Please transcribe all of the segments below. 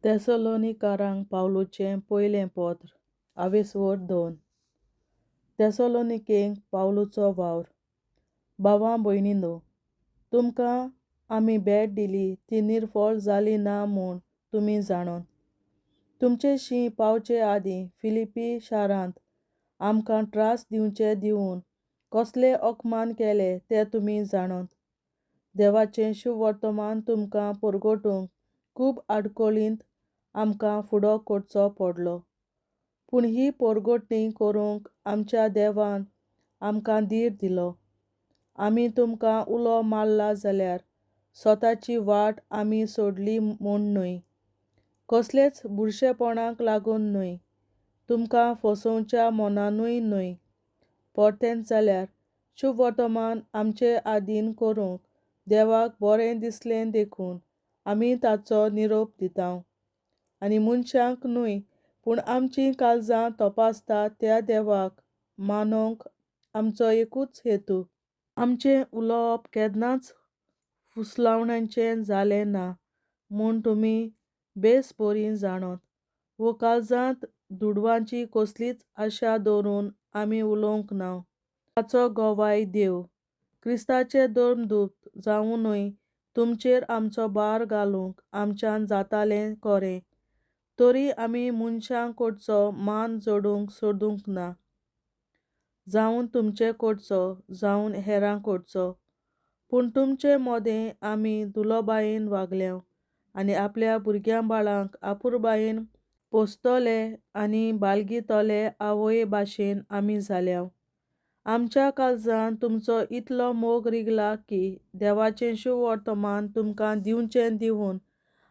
तेसलोनिकारांक पावलुचें पयलें पत्र आवेसवोर 2. तेसलोनिकेंक पावलुचो वावर. भावां भयणींनो, तुमकां आमी भेट दिली ती निर्फळ जाली ना म्हूण तुमी जाणोत. तुमचे शीं पावचे आदीं फिलिपी शारांत आमकां त्रास दिवन कसले अकमान केले ते तुमी जाणोत. देवाचें शुभ वर्तमान तुमकां परगटूंक खूब आडकोळींत आमकां फुडो करचो पडलो. पूण ही परगटणी करूंक आमच्या देवान आमकां धीर दिलो. आमी तुमकां उलो मारला जाल्यार स्वताची वाट आमी सोडली म्हूण न्हय, कसलेच बुरशेपणाक लागून न्हय, तुमकां फसोवच्या मनानूय न्हय, परतेंच जाल्यार शुभ वर्तमान आमचे आदीन करूंक देवाक बरें दिसलें देखून आमी ताचो निरोप दितांव. आनी मनशांक न्हय, पूण आमचीं काळजां तपासता त्या देवाक मानोवंक आमचो एकूच हेतू. आमचें उलोवप केन्नाच फुसलावणाचें जालें ना म्हूण तुमी बेस बरीं जाणोत. वो काळजांत दुडवाची कसलीच आशा दवरून आमी उलोवंक ना. ताचो गोवाय देव, क्रिस्ताचे धर्मदूत जावनूय तुमचेर आमचो भार घालूंक आमच्यान जातालें खरें, तरी आमी मनशां कडचो मान जोडूंक सोदूंक ना, जावं तुमचे कडचो जावं हेरां कडचो. पूण तुमचे मोदें आमी दुलोबायेन वागल्यांव आनी आपल्या भुरग्यां बाळांक आपुरबायेन पोसतले आनी बालगितले आवये भाशेन आमी जाल्यांव. आमच्या काळजांत तुमचो इतलो मोग रिगला की देवाचें शुभ वर्तमान तुमकां दिवचें दिवून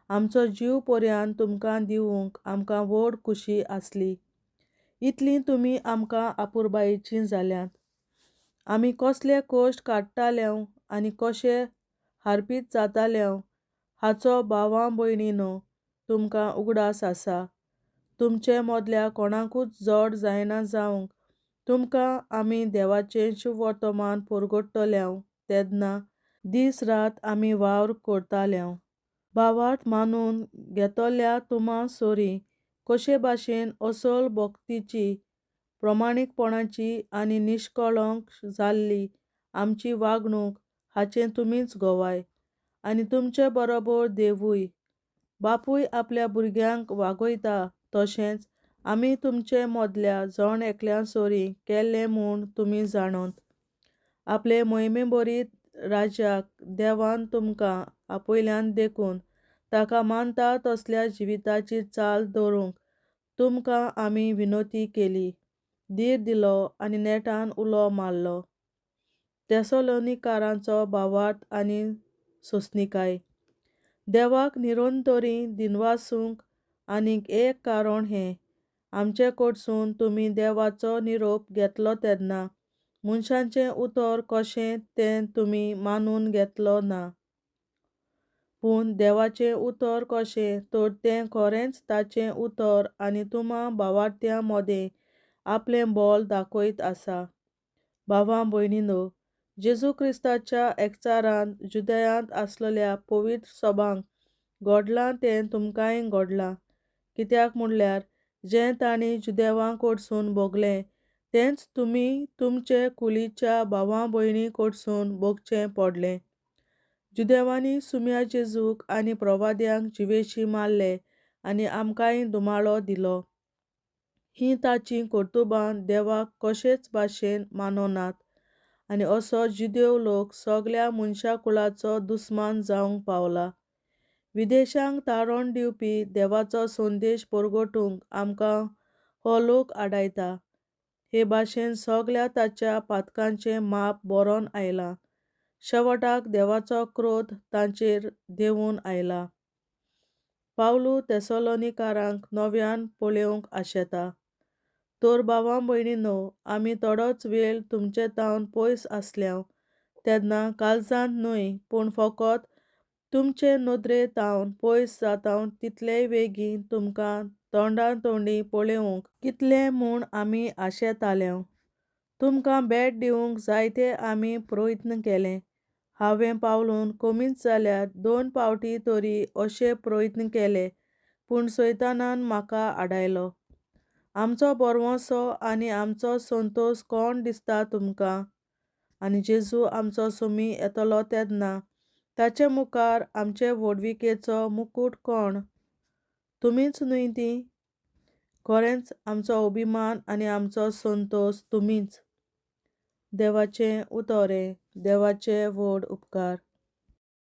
आमचो जीव पर्यंत तुमकां दिवूंक आमकां व्हड खुशी आसली. इतलीं तुमी आमकां आपुरबायेचीं जाल्यांत. आमी कसले कश्ट काडटाल्यांव आनी कशे हारपीत जाताल्यांव हाचो भावां भयणींनो तुमकां उगडास आसा. तुमचे मदल्या कोणाकूच जड जायना जावंक तुमकां आमी देवाचें शुभ वर्तमान परगटतल्यांव तेन्ना दीस रात आमी वावर करताल्यांव. भावार्थ मानून घेतल्या तुमां सोरी कशे भाशेन असल भोगतीची, प्रमाणीकपणाची आनी निश्कळंक जाल्ली आमची वागणूक हाचें तुमीच गोवाय. आनी तुमचे बरोबर देवूय, बापूय आपल्या भुरग्यांक वागयता तशेंच आमी तुमचे मदल्या जण एकल्यांसोरी केल्लें म्हूण तुमी जाणोत. आपले मोहिमेभरीत राज्याक देवान तुमकां आपयल्यान देखून ताका मानता तसल्या जिविताची चाल दवरूंक तुमकां आमी विनोती केली, धीर दिलो आनी नेटान उलो मारलो. तेसलोनिकारांचो भावार्थ आनी सोंसणीकाय. देवाक निरंतरी दिनवासूंक आनीक एक कारण हें, आमचे कडसून तुमी देवाचो निरोप घेतलो तेन्ना मनशांचें उतर कशें तें तुमी मानून घेतलो ना, पूण देवाचें उतर कशें तर तें खरेंच ताचें उतर आनी तुमां भावार्थ्यां मोदें आपलें बोल दाखयत आसा. भावां भयणींनो, जेजू क्रिस्ताच्या एकचारान जुदयांत आसलेल्या पवित्र सभांक घडलां तें तुमकांय घडलां. कित्याक म्हणल्यार जें तांणी जुदेवां कडसून भोगलें तेंच तुमी तुमचे कुलीच्या भावां भयणीं कडसून भोगचें पडलें. जुदेवांनी सुम्या जेजूक आनी प्रवाद्यांक जिवेशीं मारले आनी आमकांय दुमाळो दिलो. हीं ताचीं कर्तुबां देवाक कशेच भाशेन माननात आनी असो जुदेव लोक सगल्या मनशाकुळाचो दुस्मान जावंक पावला. विदेशांक तारण दिवपी देवाचो संदेश परगटूंक आमकां हो लोक आडायता. हे भाशेन सगल्या ताच्या पातकांचें माप बरोवन आयलां. शेवटाक देवाचो क्रोध तांचेर देंवून आयला. पावलू तेसलोनिकारांक नव्यान पळोवंक आशेता. तर भावां भयणींनो, आमी थोडोच वेळ तुमचे तावन पयस आसल्यांव तेन्ना काळजांत न्हय, पूण फकत तुमचे नदरे तावन पयस जातांव तितलेय बेगीन तुमकां तोंडां तोंडी पळोवंक कितले म्हूण आमी आशेताल्यांव. तुमकां भेट दिवंक जायते आमी प्रयत्न केले. हांवें पावलून कमीच जाल्यार 2 फावटी तरी अशे प्रयत्न केले, पूण सैतानान म्हाका आडायलो. आमचो बोरवोसो आनी आमचो संतोश कोण दिसता तुमकां? आनी जेजू आमचो सुमी येतलो तेन्ना ताचे मुखार आमचे व्हडविकेचो मुकूट कोण? तुमीच न्हय ती? खरेंच आमचो अभिमान आनी आमचो संतोश तुमीच. देवाचें उतोरें. देवाचे व्हड उपकार.